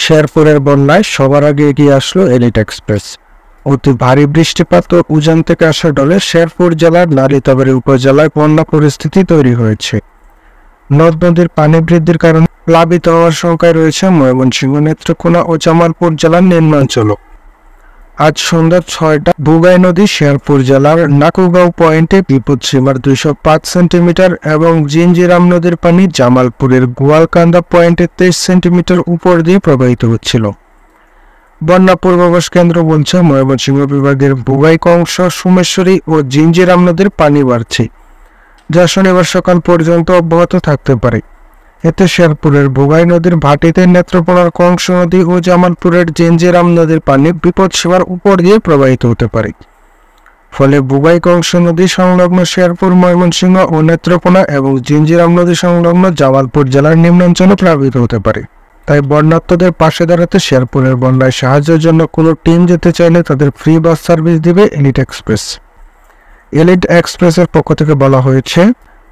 শেরপুরের বন্যায় সবার আগে এগিয়ে আসলো এলিট এক্সপ্রেস। অতি ভারী বৃষ্টিপাত ও উজান থেকে আসা ঢলে শেরপুর জেলার নালিতাবাড়ী উপজেলায় বন্যা পরিস্থিতি তৈরি হয়েছে। নদ নদীর পানি বৃদ্ধির কারণে প্লাবিত হওয়ার শঙ্কায় রয়েছে ময়মনসিংহ, নেত্রকোনা ও জামালপুর জেলার নিম্নাঞ্চল। আজ সন্ধ্যা ৬টা বুগাই নদী শেরপুর জেলার নাকুগাঁও পয়েন্টে বিপদসীমার ২০৫ সেন্টিমিটার এবং জিঞ্জিরাম নদীর পানি জামালপুরের গোয়ালকান্দা পয়েন্টে ২৩ সেন্টিমিটার উপর দিয়ে প্রবাহিত হচ্ছিল। বন্যা পূর্বাভাস কেন্দ্র বলছে, ময়মনসিংহ বিভাগের বুগাই অংশ, সোমেশ্বরী ও জিঞ্জিরাম নদীর পানি বাড়ছে, যা শনিবার সকাল পর্যন্ত অব্যাহত থাকতে পারে। এতে শেরপুরের বুগাই নদীর ভাটিতে, নেত্রকোনার কংস নদী ও জামালপুরের জিঞ্জিরাম নদীর পানি বিপদসীমার উপর দিয়ে প্রবাহিত হতে পারে। ফলে বুগাই কংস নদী সংলগ্ন শেরপুর, ময়মনসিংহ ও নেত্রকোনা এবং জিঞ্জিরাম নদী সংলগ্ন জামালপুর জেলার নিম্নাঞ্চলে প্লাবিত হতে পারে। তাই বন্যার্তদের পাশে দাঁড়াতে শেরপুরের বন্যায় সাহায্যের জন্য কোনো টিম যেতে চাইলে তাদের ফ্রি বাস সার্ভিস দিবে এলিট এক্সপ্রেস। এলিট এক্সপ্রেসের পক্ষ থেকে বলা হয়েছে,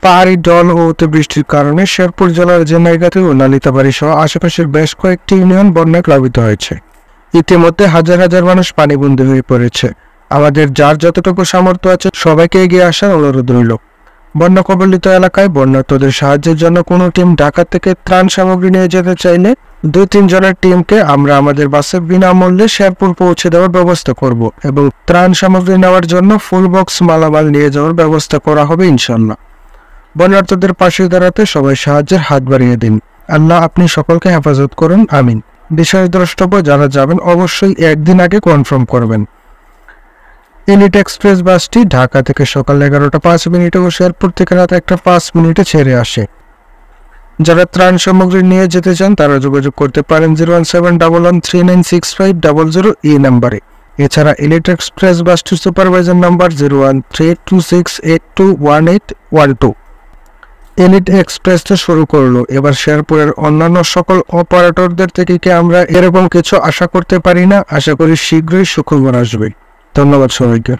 পাহাড়ি ঢল ও অতিবৃষ্টির কারণে শেরপুর জেলার জেনাইগাতি ও নালিতাবাড়ী সহ আশেপাশের বেশ কয়েকটি ইউনিয়ন বন্যায় প্লাবিত হয়েছে। ইতিমধ্যে হাজার হাজার মানুষ পানিবন্দী হয়ে পড়েছে। আমাদের যার যতটুকু সামর্থ্য আছে সবাইকে এগিয়ে আসার অনুরোধ রইল। বন্যা কবলিত এলাকায় বন্যার্তদের সাহায্যের জন্য কোনো টিম ঢাকা থেকে ত্রাণ সামগ্রী নিয়ে যেতে চাইলে ২-৩ জনের টিমকে আমরা আমাদের বাসে বিনামূল্যে শেরপুর পৌঁছে দেওয়ার ব্যবস্থা করব এবং ত্রাণ সামগ্রী নেওয়ার জন্য ফুল বক্স মালামাল নিয়ে যাওয়ার ব্যবস্থা করা হবে ইনশাল্লাহ। বন্যার্তদের পাশে দাঁড়াতে সবাই সাহায্যের হাত বাড়িয়ে দিন। আল্লাহ আপনি সকলকে হেফাজত করুন, আমিন। বিষয় দ্রষ্টব্য যারা যাবেন অবশ্যই একদিন আগে কনফার্ম করবেন। এলিট এক্সপ্রেস বাসটি ঢাকা থেকে সকাল 11টা 5 ও শেরপুর থেকে রাত 1টা 5 ছেড়ে আসে। যারা ত্রাণ সামগ্রী নিয়ে যেতে চান তারা যোগাযোগ করতে পারেন 01711396500 এই নাম্বারে। এছাড়া এলিট এক্সপ্রেস বাসটির সুপারভাইজার নাম্বার 01326821812। এলিট এক্সপ্রেস তো শুরু করলো, এবার শেরপুরের অন্যান্য সকল অপারেটরদের থেকে কি আমরা এরকম কিছু আশা করতে পারি না? আশা করি শীঘ্রই সুখবর আসবে। ধন্যবাদ সবাইকে।